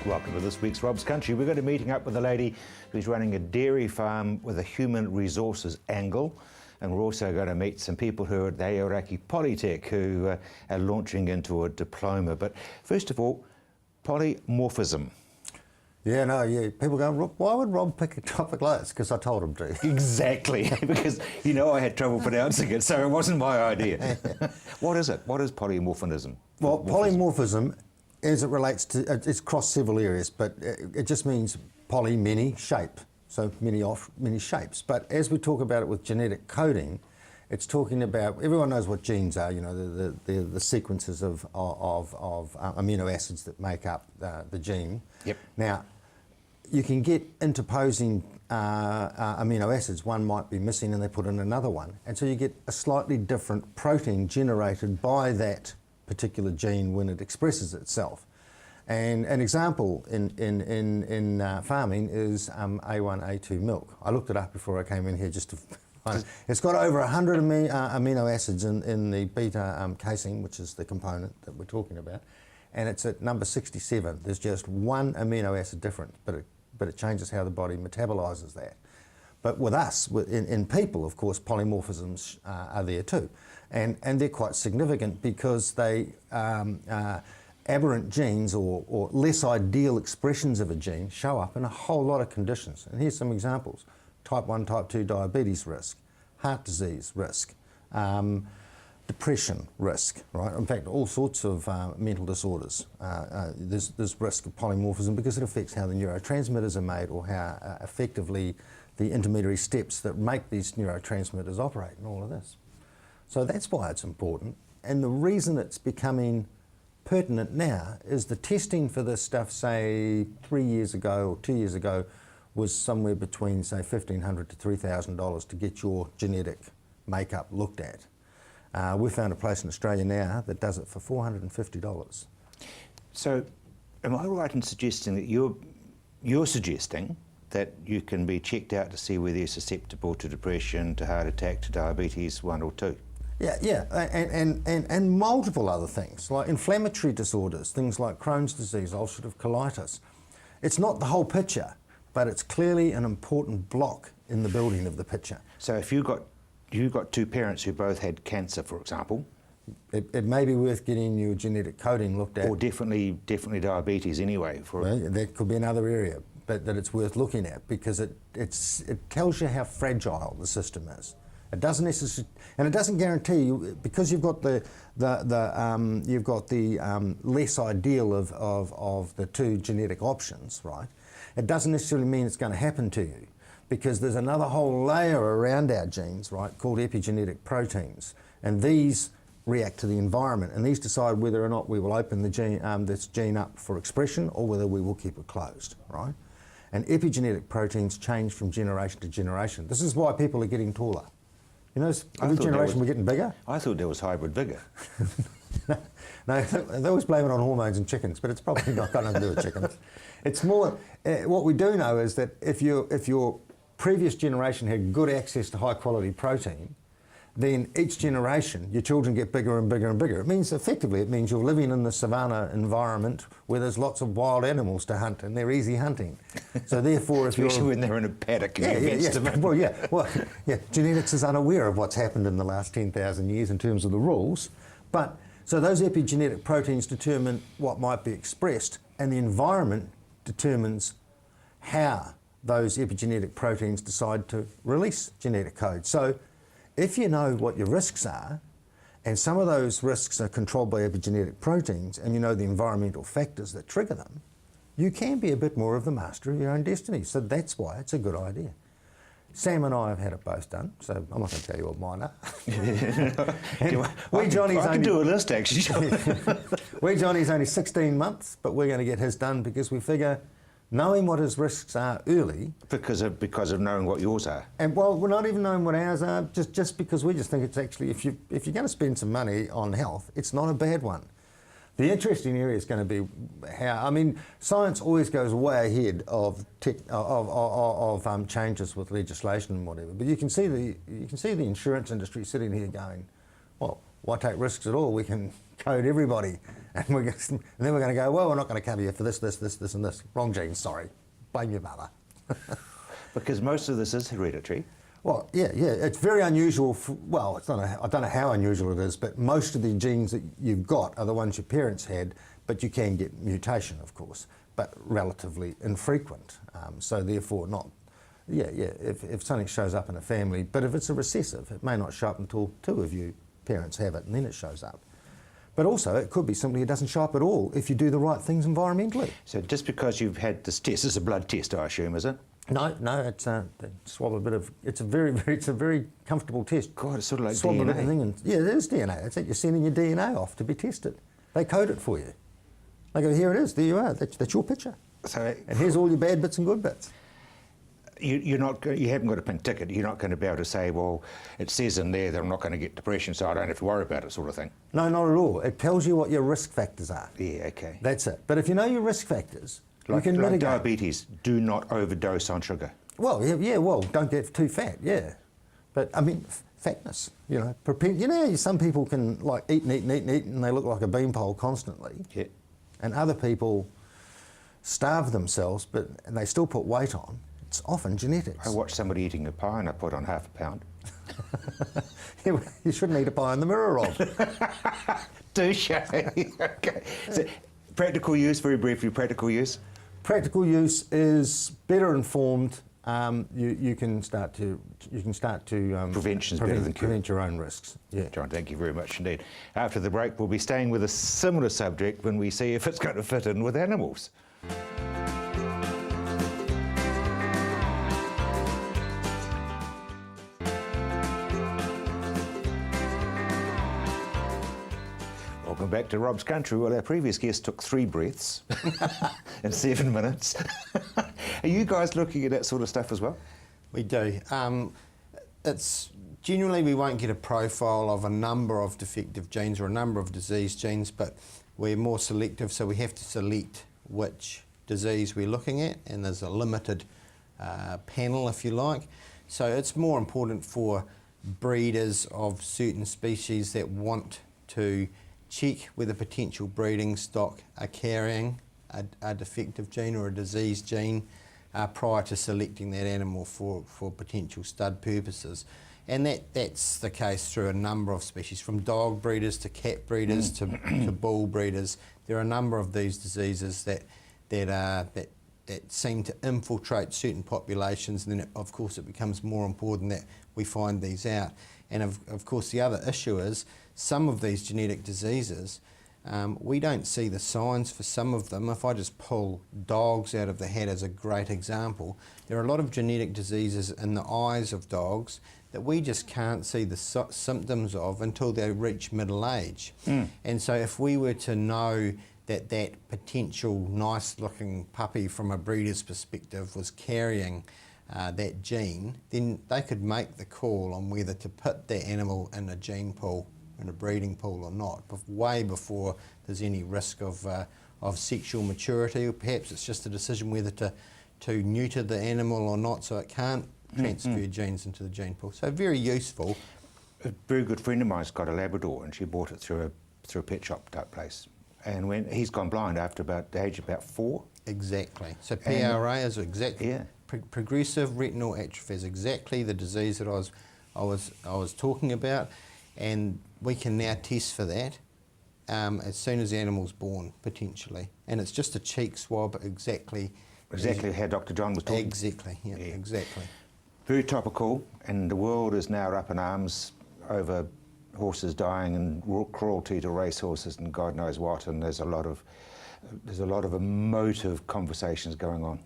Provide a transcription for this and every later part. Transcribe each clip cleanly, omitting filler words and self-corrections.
Welcome to this week's Rob's Country. We're going to be meeting up with a lady who's running a dairy farm with a human resources angle. And we're also going to meet some people who are at the Aoraki Polytech who are launching into a diploma. But first of all, polymorphism. Yeah. People go, why would Rob pick a topic like this? Because I told him to. Exactly, because you know I had trouble pronouncing it, so it wasn't my idea. What is it? What is polymorphism? Well, polymorphism, as it relates to, it's across several areas, but it just means poly, many, shape. So many shapes. But as we talk about it with genetic coding, it's talking about, everyone knows what genes are, you know, the sequences of amino acids that make up the gene. Yep. Now, you can get interposing amino acids. One might be missing and they put in another one. And so you get a slightly different protein generated by that particular gene when it expresses itself. And an example in farming is A1, A2 milk. I looked it up before I came in here just to find it. It's got over 100 amino acids in the beta casein, which is the component that we're talking about, and it's at number 67. There's just one amino acid difference, but it changes how the body metabolizes that. But with us, in people, of course, polymorphisms are there too. And they're quite significant because they aberrant genes or less ideal expressions of a gene show up in a whole lot of conditions. And here's some examples. Type 1, type 2 diabetes risk, heart disease risk, depression risk, right? In fact, all sorts of mental disorders. There's risk of polymorphism because it affects how the neurotransmitters are made or how effectively the intermediary steps that make these neurotransmitters operate and all of this. So that's why it's important. And the reason it's becoming pertinent now is the testing for this stuff, say 3 years ago or 2 years ago, was somewhere between, say, $1,500 to $3,000 to get your genetic makeup looked at. We've found a place in Australia now that does it for $450. So, am I right in suggesting that you're suggesting that you can be checked out to see whether you're susceptible to depression, to heart attack, to diabetes 1 or 2? Yeah, and multiple other things, like inflammatory disorders, things like Crohn's disease, ulcerative colitis. It's not the whole picture, but it's clearly an important block in the building of the picture. So if you got two parents who both had cancer, for example, it may be worth getting your genetic coding looked at. Or definitely diabetes anyway. Well, that could be another area, but that it's worth looking at because it tells you how fragile the system is. It doesn't necessarily, and it doesn't guarantee you, because you've got the less ideal of the two genetic options, right? It doesn't necessarily mean it's going to happen to you, because there's another whole layer around our genes, right, called epigenetic proteins, and these react to the environment, and these decide whether or not we will open the gene, this gene up for expression, or whether we will keep it closed, right? And epigenetic proteins change from generation to generation. This is why people are getting taller. You know, every generation we're getting bigger. I thought there was hybrid vigour. No, they always blame it on hormones and chickens, but it's probably not got nothing to do with chickens. It's more, what we do know is that if your previous generation had good access to high quality protein, then each generation, your children get bigger and bigger and bigger. It means you're living in the savanna environment where there's lots of wild animals to hunt and they're easy hunting. So therefore, if especially when they're in a paddock. Genetics is unaware of what's happened in the last 10,000 years in terms of the rules. But so those epigenetic proteins determine what might be expressed, and the environment determines how those epigenetic proteins decide to release genetic code. So if you know what your risks are, and some of those risks are controlled by epigenetic proteins, and you know the environmental factors that trigger them, you can be a bit more of the master of your own destiny. So that's why it's a good idea. Sam and I have had it both done, so I'm not going to tell you what mine are. I can do a list, actually. Johnny's only 16 months, but we're going to get his done because we figure knowing what his risks are early. Because of knowing what yours are. And well, we're not even knowing what ours are, just because we just think it's actually, if you're going to spend some money on health, it's not a bad one. The interesting area is going to be how, I mean, science always goes way ahead of changes with legislation and whatever. But you can see the insurance industry sitting here going, well, why take risks at all? We can code everybody. And then we're going to go, well, we're not going to cover you for this, this, this, this, and this. Wrong genes, sorry. Blame your mother. Because most of this is hereditary. Well, yeah, it's very unusual. Well, it's not. I don't know how unusual it is, but most of the genes that you've got are the ones your parents had. But you can get mutation, of course, but relatively infrequent. So therefore, not. Yeah. If something shows up in a family, but if it's a recessive, it may not show up until 2 of you parents have it, and then it shows up. But also, it could be simply it doesn't show up at all if you do the right things environmentally. So just because you've had this test, it's a blood test, I assume, is it? No, it's they swab a bit of. It's a very comfortable test. God, it's sort of like swab DNA. A bit of thing and, yeah, it is DNA. It's like you're sending your DNA off to be tested. They code it for you. They go, here it is. There you are. That's your picture. So, and here's all your bad bits and good bits. You haven't got a pink ticket. You're not going to be able to say, well, it says in there that I'm not going to get depression, so I don't have to worry about it, sort of thing. No, not at all. It tells you what your risk factors are. Yeah, okay. That's it. But if you know your risk factors, you can like mitigate. Diabetes, do not overdose on sugar. Well, yeah, well, don't get too fat, yeah. But, I mean, fatness, some people can, like, eat, and they look like a beanpole constantly. Yeah. And other people starve themselves, and they still put weight on. It's often genetics. I watched somebody eating a pie and I put on half a pound. You shouldn't eat a pie in the mirror, Rob. Douche. Okay. So, practical use, very briefly, practical use? Practical use is better informed. You can start to Prevention's better than cure. Prevent your own risks. Yeah. John, thank you very much indeed. After the break, we'll be staying with a similar subject when we see if it's going to fit in with animals. Welcome back to Rob's Country. Well, our previous guest took 3 breaths in 7 minutes. Are you guys looking at that sort of stuff as well? We do. It's generally we won't get a profile of a number of defective genes or a number of disease genes, but we're more selective, so we have to select which disease we're looking at, and there's a limited panel, if you like. So it's more important for breeders of certain species that want to check whether potential breeding stock are carrying a defective gene or a disease gene prior to selecting that animal for potential stud purposes. And that's the case through a number of species, from dog breeders to cat breeders to bull breeders. There are a number of these diseases that seem to infiltrate certain populations, and then of course it becomes more important that we find these out. And of course the other issue is some of these genetic diseases, we don't see the signs for some of them. If I just pull dogs out of the hat as a great example, there are a lot of genetic diseases in the eyes of dogs that we just can't see the symptoms of until they reach middle age. And so if we were to know that potential nice looking puppy from a breeder's perspective was carrying that gene, then they could make the call on whether to put that animal in a gene pool, in a breeding pool or not, way before there's any risk of sexual maturity, or perhaps it's just a decision whether to neuter the animal or not, so it can't transfer genes into the gene pool. So very useful. A very good friend of mine's got a Labrador, and she bought it through a pet shop type place. And when he's gone blind after the age of about 4. Exactly. So PRA is exactly, yeah. Progressive retinal atrophy is exactly the disease that I was talking about, and we can now test for that as soon as the animal's born, potentially. And it's just a cheek swab, exactly how Dr. John was talking. Exactly, yeah, exactly. Very topical, and the world is now up in arms over horses dying and cruelty to racehorses and God knows what, and there's a lot of emotive conversations going on.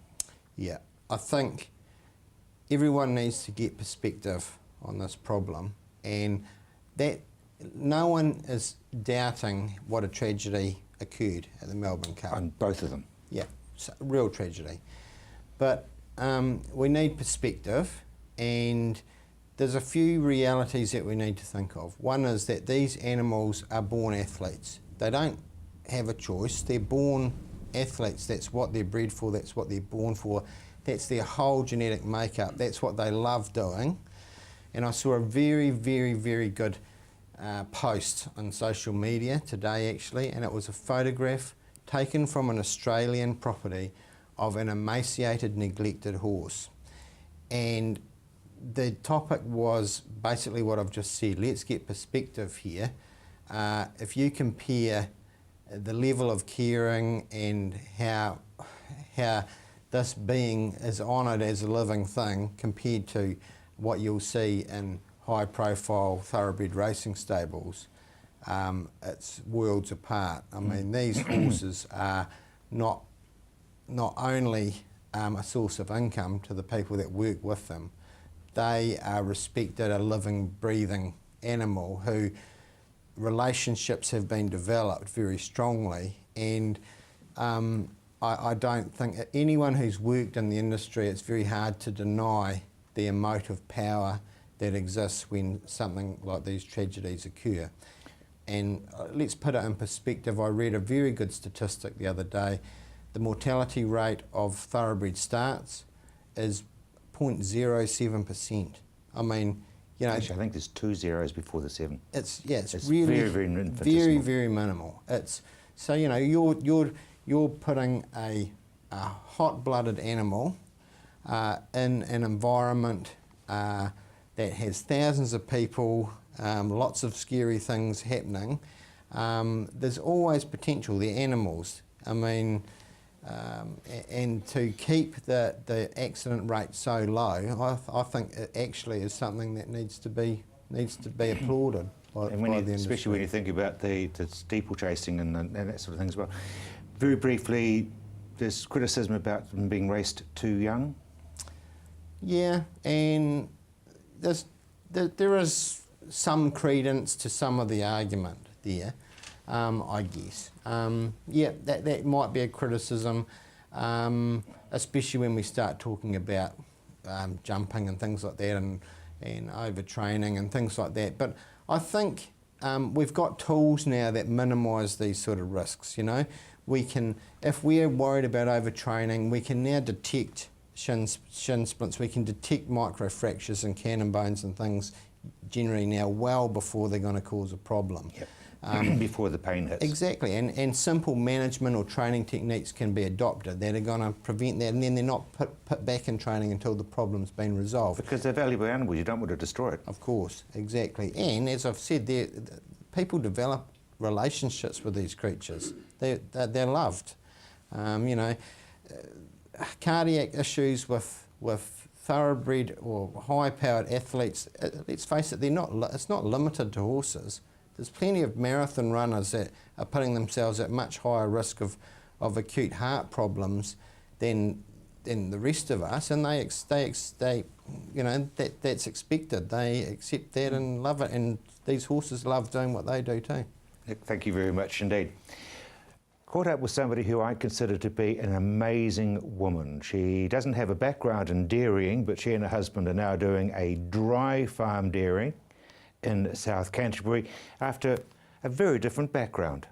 Yeah, I think everyone needs to get perspective on this problem, and that no one is doubting what a tragedy occurred at the Melbourne Cup. On both of them. Yeah, it's a real tragedy. But we need perspective, and there's a few realities that we need to think of. One is that these animals are born athletes. They don't have a choice. They're born athletes. That's what they're bred for. That's what they're born for. That's their whole genetic makeup. That's what they love doing. And I saw a very, very, very good post on social media today actually, and it was a photograph taken from an Australian property of an emaciated, neglected horse. And the topic was basically what I've just said. Let's get perspective here. If you compare the level of caring and how this being is honoured as a living thing compared to what you'll see in high-profile thoroughbred racing stables, it's worlds apart. I mean, these horses are not only a source of income to the people that work with them, they are respected, a living, breathing animal who relationships have been developed very strongly, and I don't think anyone who's worked in the industry, it's very hard to deny the emotive power that exists when something like these tragedies occur. And let's put it in perspective. I read a very good statistic the other day. The mortality rate of thoroughbred starts is 0.07%. I mean, you know, actually, I think there's 2 zeros before the 7. It's really very infinitesimal. very minimal. It's so, you know, you're putting a hot-blooded animal in an environment that has thousands of people, lots of scary things happening. There's always potential. They're animals. I mean, and to keep the accident rate so low, I think it actually is something that needs to be applauded by, And when by you, the industry. especially when you think about the steeplechasing and that sort of thing as well. Very briefly, there's criticism about them being raced too young. Yeah, and there is some credence to some of the argument there, I guess. Yeah, that might be a criticism, especially when we start talking about jumping and things like that, and overtraining and things like that. But I think we've got tools now that minimise these sort of risks. You know, we can, if we're worried about overtraining, we can now detect shin splints. We can detect microfractures and cannon bones and things generally now well before they're going to cause a problem. Yep. Before the pain hits. Exactly, and simple management or training techniques can be adopted that are going to prevent that, and then they're not put back in training until the problem's been resolved. Because they're valuable animals, you don't want to destroy it. Of course, exactly. And as I've said, people develop relationships with these creatures. They're loved. You know, cardiac issues with thoroughbred or high-powered athletes, let's face it, it's not limited to horses. There's plenty of marathon runners that are putting themselves at much higher risk of acute heart problems than the rest of us, and they you know, that's expected. They accept that and love it, and these horses love doing what they do too. Thank you very much indeed. Caught up with somebody who I consider to be an amazing woman. She doesn't have a background in dairying, but she and her husband are now doing a dry farm dairy in South Canterbury after a very different background.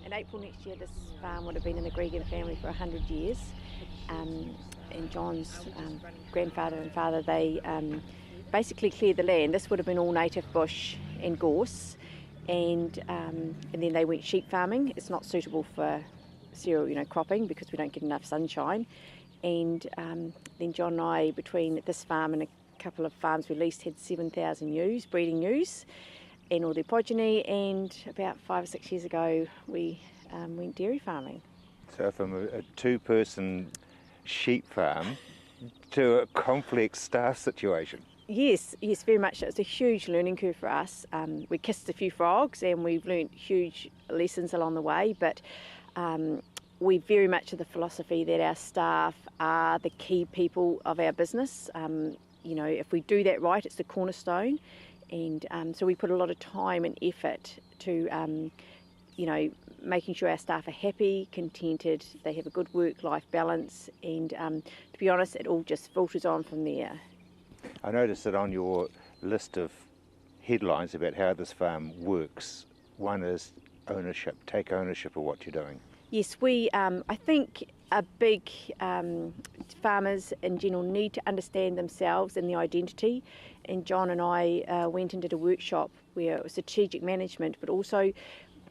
In April next year, this farm would have been in the Gregan family for 100 years. And John's grandfather and father, they basically cleared the land. This would have been all native bush and gorse, and then they went sheep farming. It's not suitable for cereal, you know, cropping because we don't get enough sunshine. And then John and I, between this farm and a couple of farms we leased, had 7,000 ewes, breeding ewes, and all their progeny. And about 5 or 6 years ago, we went dairy farming. So from a two-person sheep farm to a complex staff situation. Yes, very much. It's a huge learning curve for us. We kissed a few frogs and we've learnt huge lessons along the way, but we very much have the philosophy that our staff are the key people of our business. You know, if we do that right, it's the cornerstone, and so we put a lot of time and effort to, you know, making sure our staff are happy, contented, they have a good work-life balance, and to be honest, it all just filters on from there. I noticed that on your list of headlines about how this farm works, one is ownership, take ownership of what you're doing. Yes, I think a big farmers in general need to understand themselves and their identity. And John and I went and did a workshop where it was strategic management, but also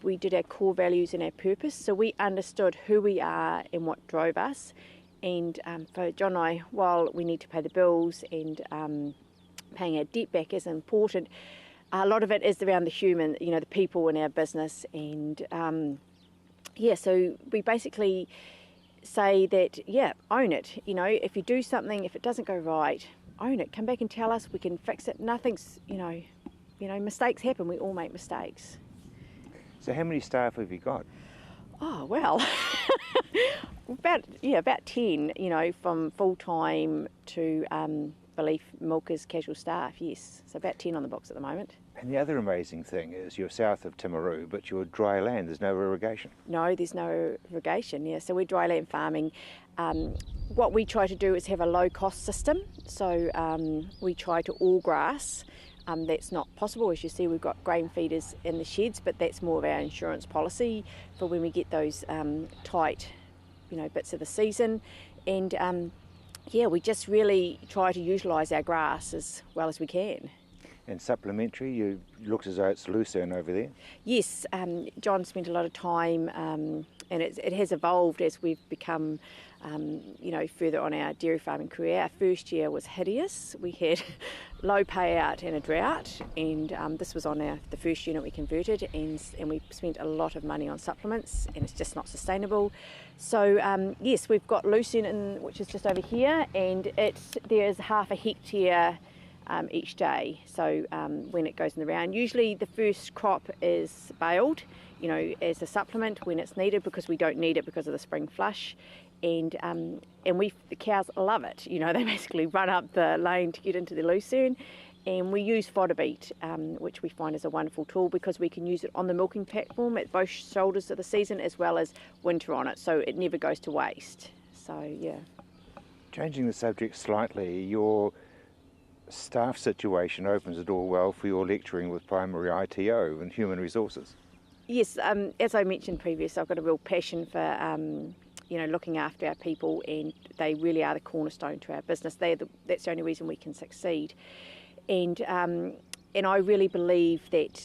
we did our core values and our purpose. So we understood who we are and what drove us. And for John and I, while we need to pay the bills and paying our debt back is important, a lot of it is around the human, the people in our business. And so we basically say that, own it. If you do something, if it doesn't go right, own it. Come back and tell us, we can fix it. Nothing's, mistakes happen. We all make mistakes. So how many staff have you got? Oh, well, about 10, from full-time to belief milkers, casual staff, yes. So about 10 on the books at the moment. And the other amazing thing is you're south of Timaru, but you're dry land, there's no irrigation. No, there's no irrigation, so we're dry land farming. What we try to do is have a low-cost system, so we try to all grass. That's not possible. As you see, we've got grain feeders in the sheds, but that's more of our insurance policy for when we get those tight, bits of the season. And we just really try to utilise our grass as well as we can. And supplementary, it looks as though it's lucerne over there. Yes, John spent a lot of time, and it has evolved as we've become, further on our dairy farming career. Our first year was hideous. We had low payout and a drought, and this was on the first unit we converted, and we spent a lot of money on supplements, and it's just not sustainable. So yes, we've got lucerne, which is just over here, and there's half a hectare each day. So when it goes in the round, usually the first crop is baled, as a supplement when it's needed, because we don't need it because of the spring flush. And the cows love it. They basically run up the lane to get into the lucerne. And we use fodder beet, which we find is a wonderful tool because we can use it on the milking platform at both shoulders of the season as well as winter on it, so it never goes to waste. So yeah. Changing the subject slightly, your staff situation opens the door well for your lecturing with primary ITO and human resources. Yes, as I mentioned previously, I've got a real passion for looking after our people, and they really are the cornerstone to our business. That's the only reason we can succeed. And I really believe that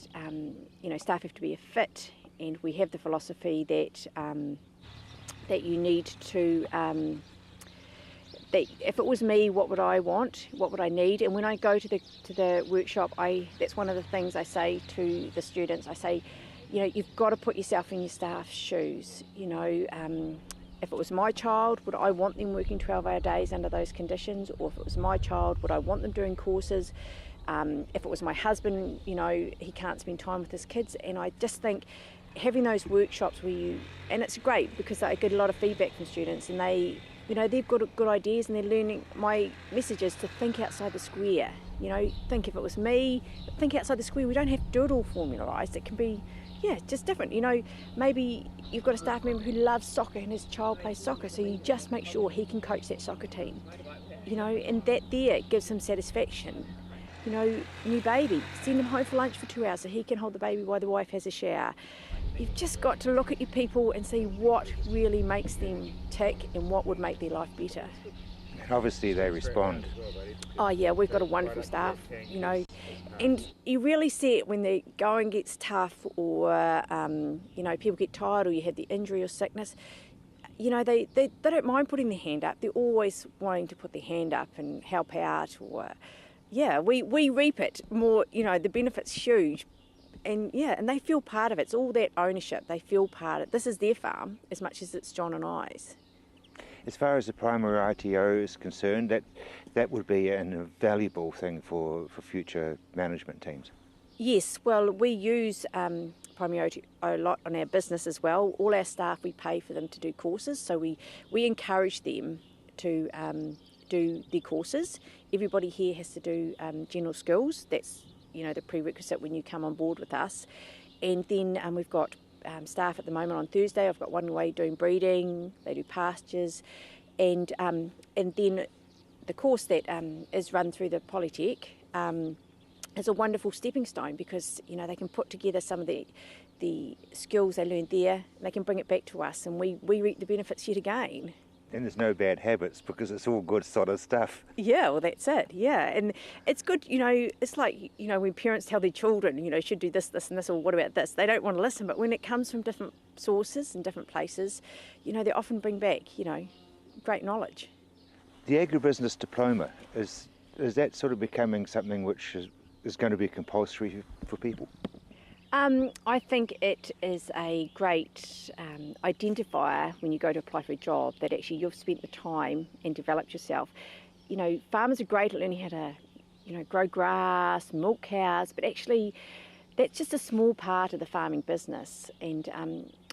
staff have to be a fit, and we have the philosophy that that you need to. That if it was me, what would I want? What would I need? And when I go to the workshop, that's one of the things I say to the students. I say, you've got to put yourself in your staff's shoes. If it was my child, would I want them working 12-hour days under those conditions? Or if it was my child, would I want them doing courses? If it was my husband, he can't spend time with his kids. And I just think having those workshops and it's great because I get a lot of feedback from students, and they've got good ideas, and they're learning. My message is to think outside the square. Think if it was me, think outside the square. We don't have to do it all formalised. It can be, just different. Maybe you've got a staff member who loves soccer and his child plays soccer, so you just make sure he can coach that soccer team. And that there gives him satisfaction. New baby, send him home for lunch for 2 hours so he can hold the baby while the wife has a shower. You've just got to look at your people and see what really makes them tick and what would make their life better. And obviously they respond. Oh yeah, we've got a wonderful staff, and you really see it when the going gets tough, or people get tired, or you have the injury or sickness. They don't mind putting their hand up. They're always wanting to put their hand up and help out, or we reap it more. The benefit's huge. And they feel part of it. It's all that ownership. They feel part of it. This is their farm as much as it's John and I's. As far as the primary ITO is concerned, that would be an invaluable thing for future management teams. Yes, well, we use primary ITO a lot on our business as well. All our staff, we pay for them to do courses, so we encourage them to do the courses. Everybody here has to do general skills. That's the prerequisite when you come on board with us. And then we've got staff at the moment on Thursday. I've got one away doing breeding, they do pastures, and then the course that is run through the Polytech is a wonderful stepping stone, because they can put together some of the the skills they learned there, they can bring it back to us, and we reap the benefits yet again. And there's no bad habits because it's all good solid stuff. Yeah, well, that's it. Yeah, and it's good. It's like when parents tell their children, should do this, this, and this, or what about this? They don't want to listen, but when it comes from different sources and different places, they often bring back, great knowledge. The agribusiness diploma, is that sort of becoming something which is going to be compulsory for people? I think it is a great identifier when you go to apply for a job that actually you've spent the time and developed yourself. Farmers are great at learning how to, grow grass, milk cows, but actually that's just a small part of the farming business. And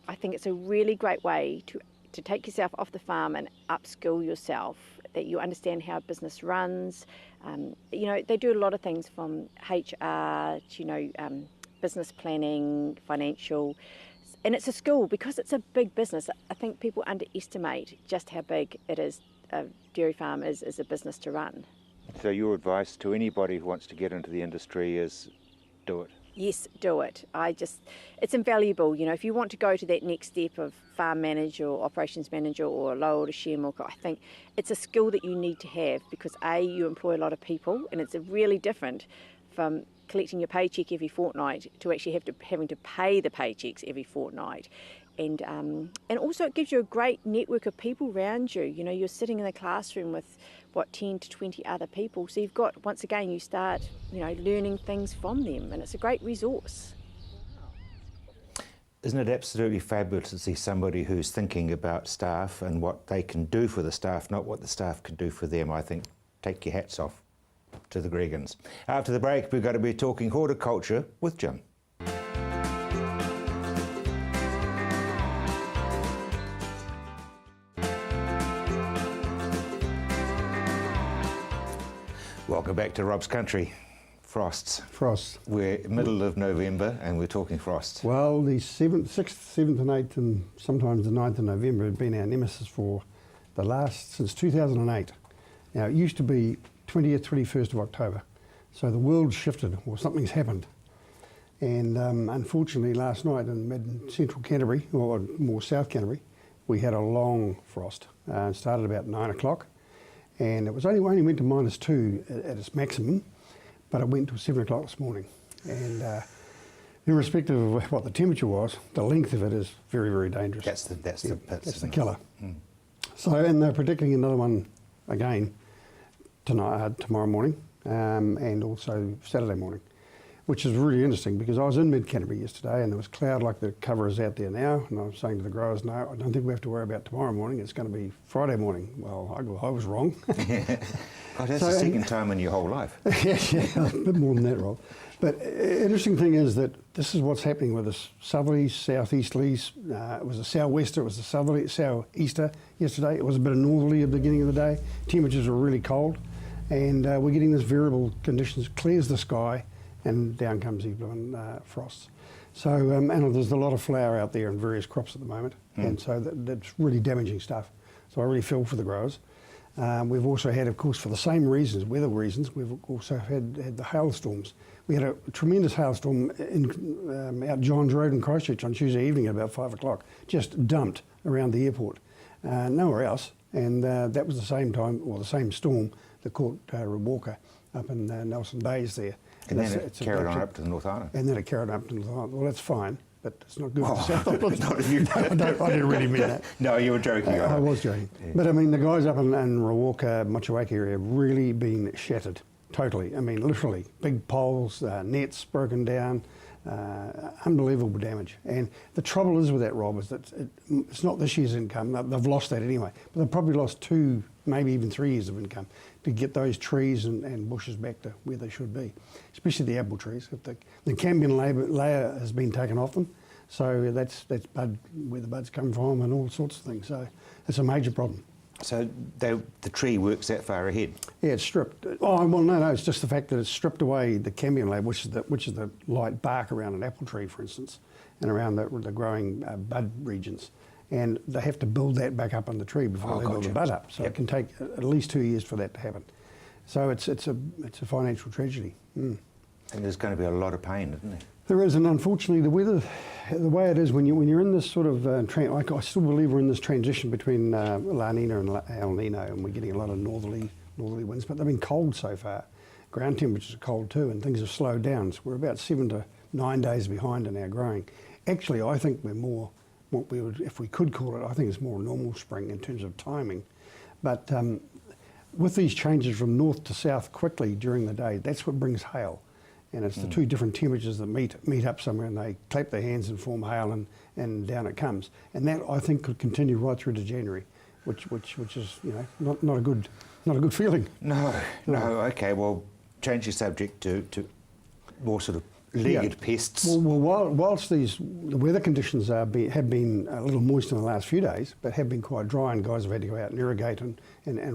I think it's a really great way to take yourself off the farm and upskill yourself, that you understand how a business runs. They do a lot of things from HR to, business planning, financial, and it's a skill because it's a big business. I think people underestimate just how big it is. A dairy farm is a business to run. So your advice to anybody who wants to get into the industry is do it? Yes, do it. It's invaluable. If you want to go to that next step of farm manager or operations manager or low order share milker, I think it's a skill that you need to have because you employ a lot of people, and it's really different from collecting your paycheck every fortnight to actually having to pay the paychecks every fortnight. And also it gives you a great network of people around you. You're sitting in the classroom with 10 to 20 other people, so you've got, once again, you start learning things from them, and it's a great resource. Isn't it absolutely fabulous to see somebody who's thinking about staff and what they can do for the staff, not what the staff can do for them? I think take your hats off to the Gregans. After the break, we're going to be talking horticulture with Jim. Welcome back to Rob's Country. Frosts. Frosts. We're middle of November and we're talking frosts. Well, the 6th, 7th and 8th and sometimes the 9th of November have been our nemesis since 2008. Now, it used to be 20th, 21st of October. So the world shifted, or something's happened. And unfortunately, last night in mid-central Canterbury, or more South Canterbury, we had a long frost. It started about 9 o'clock, and it only went to -2 at its maximum, but it went to 7 o'clock this morning. And irrespective of what the temperature was, the length of it is very, very dangerous. That's the killer. So, and they're predicting another one again tomorrow morning, and also Saturday morning, which is really interesting because I was in mid-Canterbury yesterday and there was cloud like the cover is out there now, and I was saying to the growers, no, I don't think we have to worry about tomorrow morning, it's going to be Friday morning. Well, I was wrong. God, that's the second time in your whole life. yeah, a bit more than that, Rob. But interesting thing is that this is what's happening with the southerlies, southeasterlies. It was a southwester, it was a southeaster yesterday. It was a bit of northerly at the beginning of the day. Temperatures were really cold. And we're getting this variable conditions, clears the sky, and down comes these frosts. So, and there's a lot of flower out there in various crops at the moment, and so that's really damaging stuff. So I really feel for the growers. We've also had, of course, for the same reasons, weather reasons, we've also had the hailstorms. We had a tremendous hailstorm out Johns Road in Christchurch on Tuesday evening at about 5 o'clock, just dumped around the airport, nowhere else. And that was the same time, or the same storm that caught Walker up in Nelson Bays there. And then it carried on up to the North Island. And then it carried up to the North Island. Well, that's fine, but it's not good for the South Island. Not if you I didn't really mean that. No, you were joking. I was joking. Yeah. But I mean, the guys up in Rawalka, Motueka area have really been shattered, totally. I mean, literally. Big poles, nets broken down, unbelievable damage. And the trouble is with that, Rob, is that it's not this year's income. They've lost that anyway. But they've probably lost 2, maybe even 3 years of income to get those trees and bushes back to where they should be, especially the apple trees. If the cambium layer has been taken off them, so that's where the buds come from and all sorts of things. So it's a major problem. So the tree works that far ahead? Yeah, it's stripped. Oh, well, no, it's just the fact that it's stripped away the cambium layer, which is the light bark around an apple tree, for instance, and around the growing bud regions. And they have to build that back up on the tree before they build the bud up. So it can take at least 2 years for that to happen. So it's a financial tragedy. And there's going to be a lot of pain, isn't there? There is, and unfortunately, the weather, the way it is when you're in this sort of, I still believe we're in this transition between La Nina and El Nino, and we're getting a lot of northerly winds, but they've been cold so far. Ground temperatures are cold too, and things have slowed down. So we're about 7 to 9 days behind in our growing. Actually, I think we're more what we would, if we could call it, I think it's more normal spring in terms of timing. But with these changes from north to south quickly during the day, that's what brings hail. And it's the two different temperatures that meet up somewhere, and they clap their hands and form hail, and down it comes. And that, I think, could continue right through to January, which is, you know, not a good feeling. No. Okay. Well, change the subject to more sort of legged pests. Well, whilst the weather conditions have been a little moist in the last few days, but have been quite dry, and guys have had to go out and irrigate, and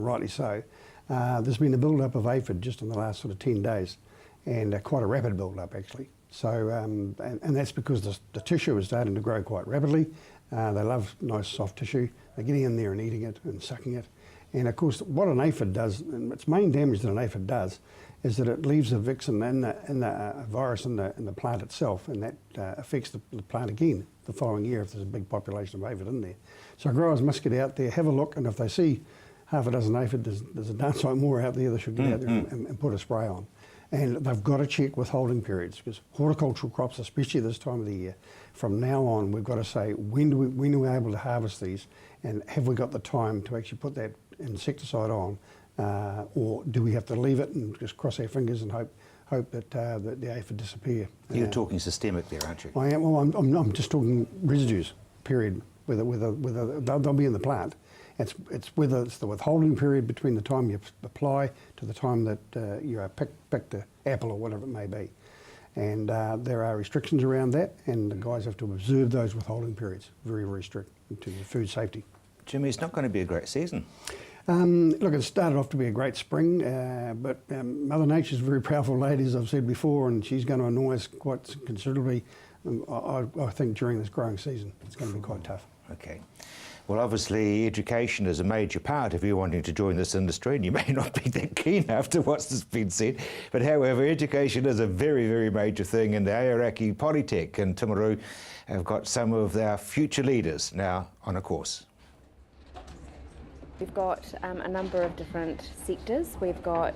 rightly so. There's been a build-up of aphid just in the last sort of 10 days. And quite a rapid build-up, actually. So, and that's because the tissue is starting to grow quite rapidly. They love nice soft tissue. They're getting in there and eating it and sucking it. And of course, what an aphid does, and its main damage that an aphid does, is that it leaves a vixen and the virus in the plant itself, and that affects the plant again the following year if there's a big population of aphid in there. So growers must get out there, have a look, and if they see half a dozen aphid, there's a darn sight more out there, they should get out there and put a spray on. And they've got to check withholding periods, because horticultural crops, especially this time of the year, from now on, we've got to say, when are we able to harvest these, and have we got the time to actually put that insecticide on, or do we have to leave it and just cross our fingers and hope that the aphid disappear? You're talking systemic there, aren't you? I am. Well, I'm just talking residues, period, whether they'll be in the plant. It's whether it's the withholding period between the time you apply to the time that you pick the apple or whatever it may be. And there are restrictions around that, and the guys have to observe those withholding periods, very, very strict in terms of food safety. Jimmy, it's not going to be a great season. Look, it started off to be a great spring, but Mother Nature's a very powerful lady, as I've said before, and she's going to annoy us quite considerably, I think, during this growing season. It's going to be quite tough. Okay. Well, obviously, education is a major part if you're wanting to join this industry, and you may not be that keen after what's been said. But however, education is a very, very major thing, and the Aoraki Polytech in Timaru have got some of our future leaders now on a course. We've got a number of different sectors. We've got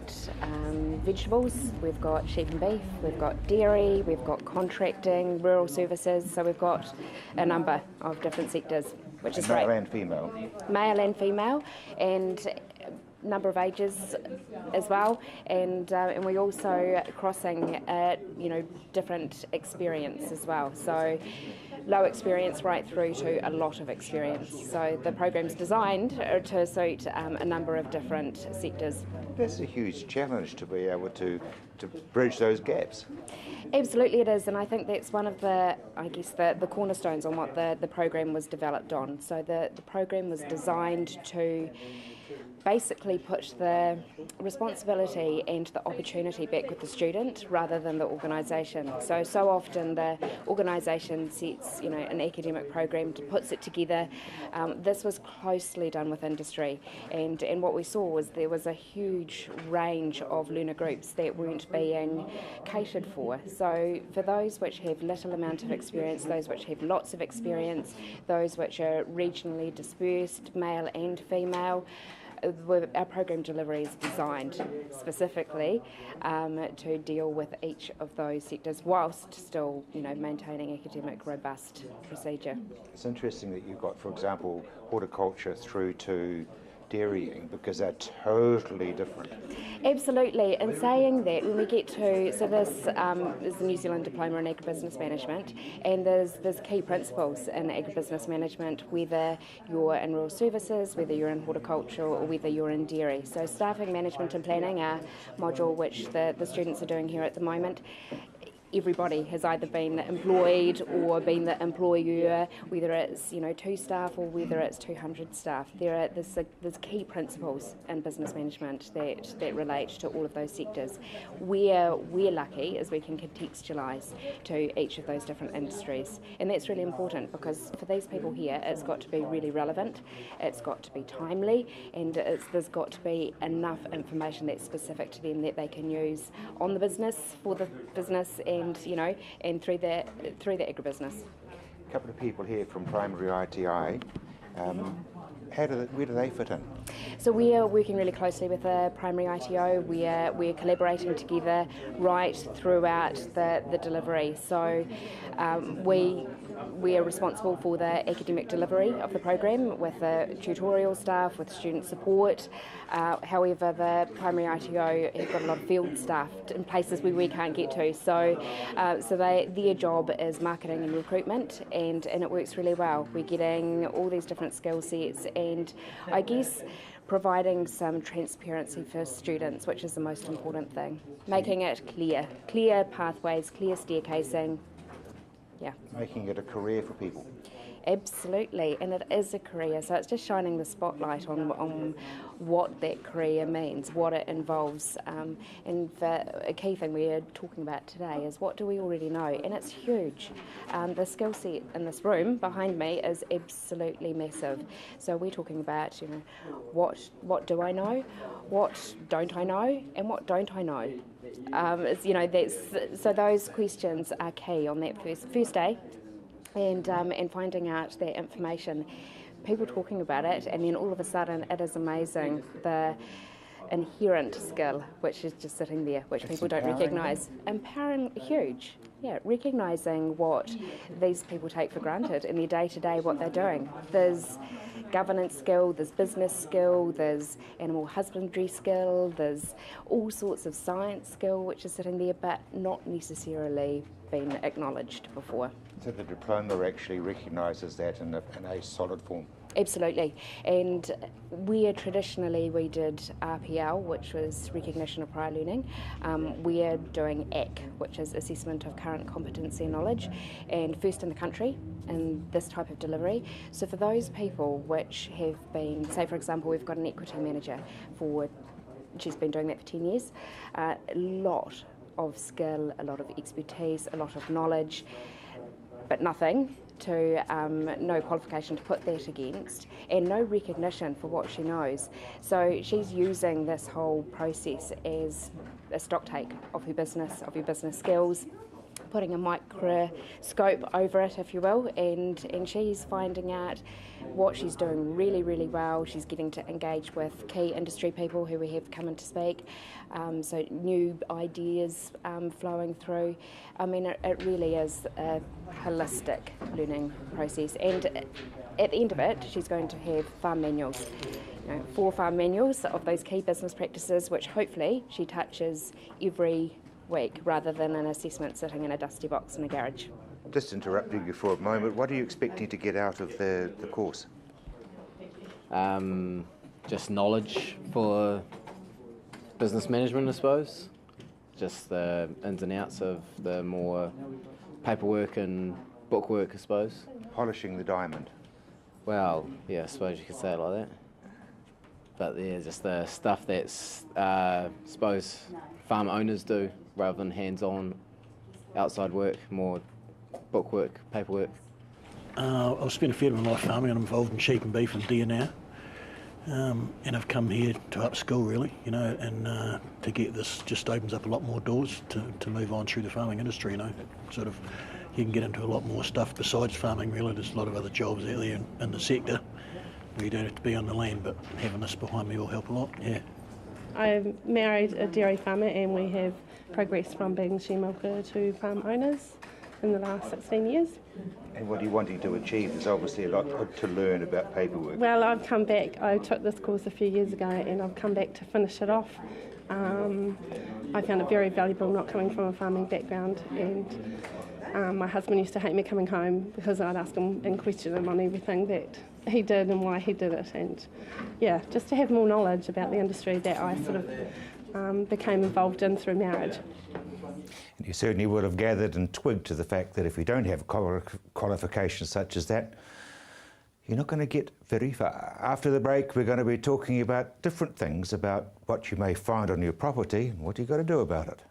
vegetables, we've got sheep and beef, we've got dairy, we've got contracting, rural services. So we've got a number of different sectors, which is great. Male and female. Male and female, and number of ages as well, and we also crossing different experience as well. So low experience right through to a lot of experience. So the program's designed to suit a number of different sectors. That's a huge challenge to be able to bridge those gaps. Absolutely it is, and I think that's one of the cornerstones on what the program was developed on. So the program was designed to basically put the responsibility and the opportunity back with the student rather than the organisation. So often the organisation sets, an academic program, puts it together. This was closely done with industry, and what we saw was there was a huge range of learner groups that weren't being catered for. So for those which have little amount of experience, those which have lots of experience, those which are regionally dispersed, male and female, our program delivery is designed specifically to deal with each of those sectors whilst still, maintaining academic robust procedure. It's interesting that you've got, for example, horticulture through to dairying, because they're totally different. Absolutely. In saying that, when we get to, so this is the New Zealand Diploma in Agribusiness Management, and there's key principles in agribusiness management, whether you're in rural services, whether you're in horticulture, or whether you're in dairy. So staffing management and planning, a module which the students are doing here at the moment. Everybody has either been employed or been the employer, whether it's 2 staff or whether it's 200 staff. There's key principles in business management that relate to all of those sectors. Where we're lucky is we can contextualise to each of those different industries, and that's really important because for these people here, it's got to be really relevant, it's got to be timely, and there's got to be enough information that's specific to them that they can use on the business, for the business, and and through the agribusiness. A couple of people here from Primary ITI. Where do they fit in? So we are working really closely with the Primary ITO. We're collaborating together right throughout the delivery. So we are responsible for the academic delivery of the program with the tutorial staff, with student support. However, the Primary ITO have got a lot of field staff in places where we can't get to. So their job is marketing and recruitment, and it works really well. We're getting all these different skill sets, and I guess providing some transparency for students, which is the most important thing. Making it clear pathways, clear staircasing. Yeah. Making it a career for people. Absolutely, and it is a career, so it's just shining the spotlight on what that career means, what it involves, and a key thing we're talking about today is what do we already know, and it's huge. The skill set in this room behind me is absolutely massive. So we're talking about, what do I know, what don't I know, and what don't I know. So those questions are key on that first day. And finding out that information, people talking about it, and then all of a sudden it is amazing, the inherent skill which is just sitting there, which it's people don't recognise. Empowering, huge. Yeah, recognising what these people take for granted in their day-to-day, what they're doing. There's governance skill, there's business skill, there's animal husbandry skill, there's all sorts of science skill which is sitting there but not necessarily been acknowledged before. So the diploma actually recognises that in a solid form? Absolutely, and where traditionally we did RPL, which was recognition of prior learning, we are doing AC, which is assessment of current competency and knowledge, and first in the country in this type of delivery. So for those people which have been, say for example, we've got an equity manager she's been doing that for 10 years, a lot of skill, a lot of expertise, a lot of knowledge, but nothing to no qualification to put that against, and no recognition for what she knows. So she's using this whole process as a stock take of her business skills, putting a microscope over it, if you will, and she's finding out what she's doing really, really well. She's getting to engage with key industry people who we have come in to speak, so new ideas flowing through. I mean, it really is a holistic learning process, and at the end of it, she's going to have farm manuals, 4 farm manuals of those key business practices, which hopefully she touches every week, rather than an assessment sitting in a dusty box in a garage. Just interrupting you for a moment, what are you expecting to get out of the course? Just knowledge for business management, I suppose. Just the ins and outs of the more paperwork and bookwork, I suppose. Polishing the diamond. Well, yeah, I suppose you could say it like that. But yeah, just the stuff that's, I suppose, farm owners do rather than hands-on outside work, more bookwork, paperwork. I've spent a fair bit of my life farming. I'm involved in sheep and beef and deer now. And I've come here to upskill really, and to get this just opens up a lot more doors to move on through the farming industry, Sort of, you can get into a lot more stuff besides farming really. There's a lot of other jobs out there in the sector where you don't have to be on the land, but having this behind me will help a lot, yeah. I married a dairy farmer, and we have progressed from being she milker to farm owners in the last 16 years. And what you're wanting to achieve is obviously a lot to learn about paperwork. Well, I've come back. I took this course a few years ago, and I've come back to finish it off. I found it very valuable not coming from a farming background, and my husband used to hate me coming home because I'd ask him and question him on everything that he did and why he did it, and yeah, just to have more knowledge about the industry that I sort of became involved in through marriage. And you certainly would have gathered and twigged to the fact that if you don't have qualifications such as that, you're not going to get very far. After the break, we're going to be talking about different things, about what you may find on your property and what you've got to do about it.